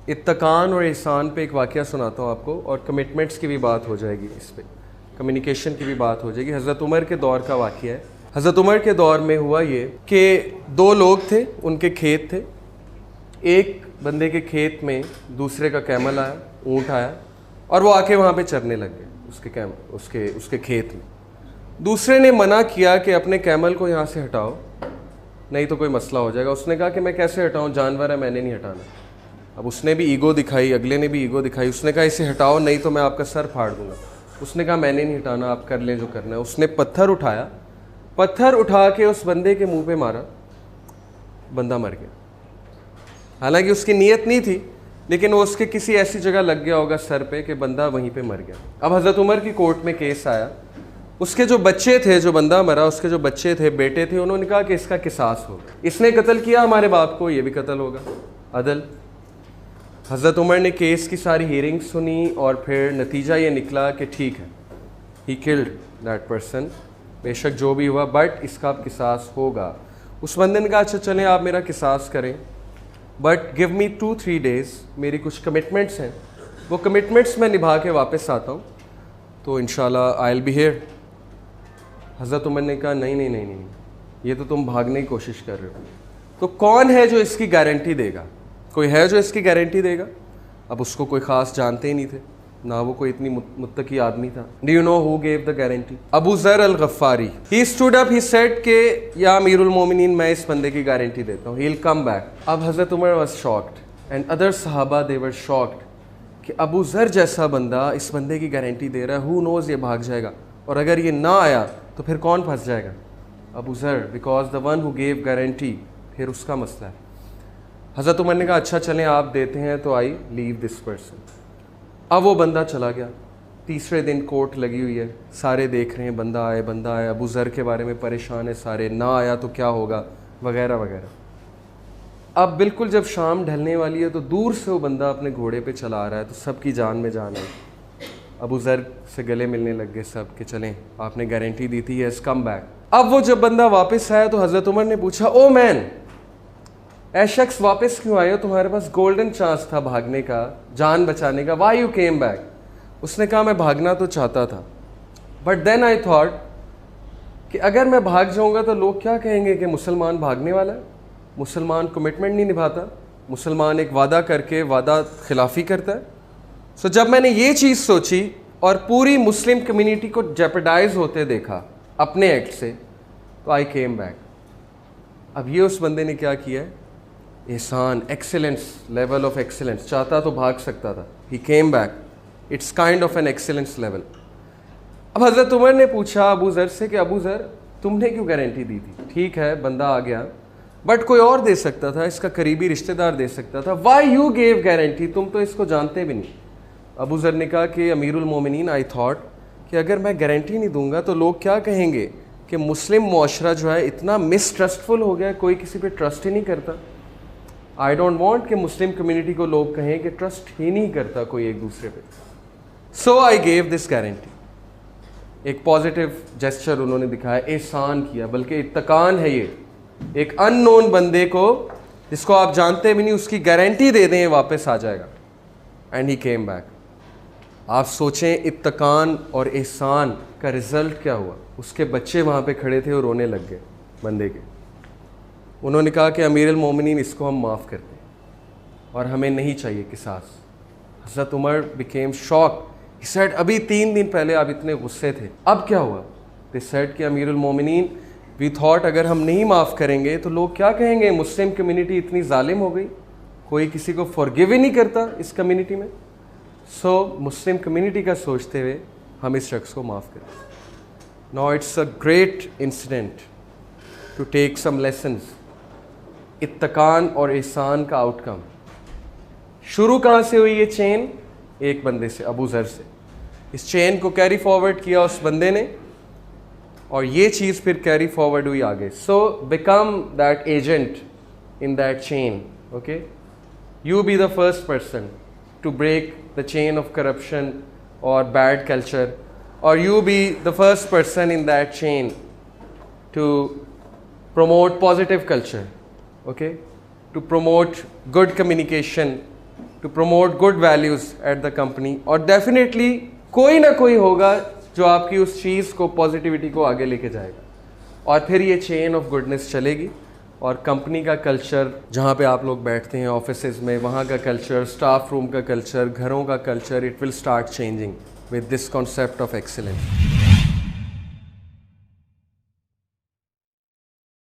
اتقان اور احسان پہ ایک واقعہ سناتا ہوں آپ کو, اور کمٹمنٹس کی بھی بات ہو جائے گی, اس پہ کمیونیکیشن کی بھی بات ہو جائے گی. حضرت عمر کے دور کا واقعہ ہے. حضرت عمر کے دور میں ہوا یہ کہ دو لوگ تھے, ان کے کھیت تھے. ایک بندے کے کھیت میں دوسرے کا کیمل آیا, اونٹ آیا, اور وہ آ کے وہاں پہ چرنے لگ گئے اس کے کھیت میں. دوسرے نے منع کیا کہ اپنے کیمل کو یہاں سے ہٹاؤ, نہیں تو کوئی مسئلہ ہو جائے گا. اس نے کہا کہ میں کیسے ہٹاؤں, جانور ہے, میں نے نہیں ہٹانا. اب اس نے بھی ایگو دکھائی, اگلے نے بھی ایگو دکھائی. اس نے کہا اسے ہٹاؤ, نہیں تو میں آپ کا سر پھاڑ دوں گا. اس نے کہا میں نے نہیں ہٹانا, آپ کر لیں جو کرنا ہے. اس نے پتھر اٹھایا, پتھر اٹھا کے اس بندے کے منہ پہ مارا, بندہ مر گیا. حالانکہ اس کی نیت نہیں تھی, لیکن وہ اس کے کسی ایسی جگہ لگ گیا ہوگا سر پہ کہ بندہ وہیں پہ مر گیا. اب حضرت عمر کی کورٹ میں کیس آیا. اس کے جو بچے تھے, جو بندہ مرا, اس کے جو بچے تھے, بیٹے تھے, انہوں نے کہا کہ اس کا قصاص ہوگا, اس نے قتل کیا ہمارے باپ کو, یہ بھی قتل ہوگا. عدل. حضرت عمر نے کیس کی ساری ہیئرنگ سنی, اور پھر نتیجہ یہ نکلا کہ ٹھیک ہے, ہی کلڈ دیٹ پرسن, بے شک جو بھی ہوا, بٹ اس کا اب قصاص ہوگا. اس بندے نے کہا اچھا چلیں آپ میرا قصاص کریں, بٹ گیو می 2-3 days, میری کچھ کمٹمنٹس ہیں, وہ کمٹمنٹس میں نبھا کے واپس آتا ہوں تو انشاءاللہ آئی ول بی ہیئر. حضرت عمر نے کہا نہیں نہیں نہیں نہیں, یہ تو تم بھاگنے کی کوشش کر رہے ہو. تو کون ہے جو اس کی گارنٹی دے گا؟ کوئی ہے جو اس کی گارنٹی دے گا؟ اب اس کو کوئی خاص جانتے ہی نہیں تھے, نہ وہ کوئی اتنی متقی آدمی تھا. Do you know who gave the guarantee? Abu Zar al Ghifari. He stood up, he said کہ یا امیر المومنین میں اس بندے کی گارنٹی دیتا ہوں, ہی ول کم بیک. اب حضرت عمر واز شاکڈ اینڈ ادر صحابہ دے ور شاکڈ کہ ابو ذر جیسا بندہ اس بندے کی گارنٹی دے رہا ہے, ہو نوز یہ بھاگ جائے گا, اور اگر یہ نہ آیا تو پھر کون پھنس جائے گا؟ ابو ذر, because the one who give guarantee, پھر اس کا مسئلہ ہے. حضرت عمر نے کہا اچھا چلیں آپ دیتے ہیں تو آئی لیو دس پرسن. اب وہ بندہ چلا گیا. تیسرے دن کورٹ لگی ہوئی ہے, سارے دیکھ رہے ہیں بندہ آئے بندہ آئے, ابو ذر کے بارے میں پریشان ہے سارے, نہ آیا تو کیا ہوگا وغیرہ وغیرہ. اب بالکل جب شام ڈھلنے والی ہے تو دور سے وہ بندہ اپنے گھوڑے پہ چلا آ رہا ہے, تو سب کی جان میں جان ہے. ابو ذر سے گلے ملنے لگ گئے سب کہ چلیں آپ نے گارنٹی دی تھی, یس کم بیک. اب وہ جب بندہ واپس آیا تو حضرت عمر نے پوچھا او مین, اے شخص واپس کیوں آئے ہو, تمہارے پاس گولڈن چانس تھا بھاگنے کا, جان بچانے کا, وائی یو کیم بیک؟ اس نے کہا میں بھاگنا تو چاہتا تھا, بٹ دین آئی تھاٹ کہ اگر میں بھاگ جاؤں گا تو لوگ کیا کہیں گے کہ مسلمان بھاگنے والا ہے, مسلمان کمٹمنٹ نہیں نبھاتا, مسلمان ایک وعدہ کر کے وعدہ خلافی کرتا ہے. سو جب میں نے یہ چیز سوچی اور پوری مسلم کمیونٹی کو جیپرڈائز ہوتے دیکھا اپنے ایکٹ سے, تو آئی کیم بیک. اب یہ اس بندے نے کیا کیا ہے, احسان, ایکسیلنس, لیول آف ایکسیلنس. چاہتا تو بھاگ سکتا تھا, he came back, it's kind of an excellence level. اب حضرت عمر نے پوچھا ابو ذر سے کہ ابو ذر تم نے کیوں گارنٹی دی تھی؟ ٹھیک ہے بندہ آ گیا, بٹ کوئی اور دے سکتا تھا, اس کا قریبی رشتہ دار دے سکتا تھا, وائی یو گیو گارنٹی, تم تو اس کو جانتے بھی نہیں. ابو ذر نے کہا کہ امیر المومنین, آئی تھاٹ کہ اگر میں گارنٹی نہیں دوں گا تو لوگ کیا کہیں گے کہ مسلم معاشرہ جو ہے اتنا مسٹرسٹفل ہو گیا, کوئی کسی پہ ٹرسٹ ہی نہیں کرتا. آئی ڈونٹ وانٹ کہ مسلم کمیونٹی کو لوگ کہیں کہ ٹرسٹ ہی نہیں کرتا کوئی ایک دوسرے پہ. سو آئی گیو دس گارنٹی. ایک پازیٹیو جیسچر انہوں نے دکھایا, احسان کیا, بلکہ اتقان ہے یہ, ایک ان نون بندے کو جس کو آپ جانتے بھی نہیں اس کی گارنٹی دے دیں واپس آ جائے گا. And he came back. آپ سوچیں اتقان اور احسان کا رزلٹ کیا ہوا. اس کے بچے وہاں پہ کھڑے تھے اور رونے لگ گئے بندے کے. انہوں نے کہا کہ امیر المومنین اس کو ہم معاف کرتے ہیں اور ہمیں نہیں چاہیے قصاص. حضرت عمر بیکیم شاک. ہی سیڈ ابھی 3 دن پہلے آپ اتنے غصے تھے, اب کیا ہوا؟ دے سیڈ کہ امیر المومنین وی تھاٹ اگر ہم نہیں معاف کریں گے تو لوگ کیا کہیں گے, مسلم کمیونٹی اتنی ظالم ہو گئی, کوئی کسی کو فارگیو ہی نہیں کرتا اس کمیونٹی میں. سو مسلم کمیونٹی کا سوچتے ہوئے ہم اس شخص کو معاف کریں. Now it's a great incident to take some lessons. اتقان اور احسان کا آؤٹ کم. شروع کہاں سے ہوئی یہ چین؟ ایک بندے سے, ابو ذر سے. اس چین کو کیری فارورڈ کیا اس بندے نے, اور یہ چیز پھر کیری فارورڈ ہوئی آگے. So become that agent in that chain. Okay, you be the first person to break the chain of corruption or bad culture, or you be the first person in that chain to promote positive culture, okay, to promote good communication to promote good values at the company, اور definitely کوئی نہ کوئی ہوگا جو آپ کی اس چیز کو پازیٹیوٹی کو آگے لے کے جائے گا, اور پھر یہ چین آف گڈنس چلے گی, اور کمپنی کا کلچر جہاں پہ آپ لوگ بیٹھتے ہیں آفیسز میں, وہاں کا کلچر, اسٹاف روم کا کلچر, گھروں کا culture, it will start changing with this concept of excellence.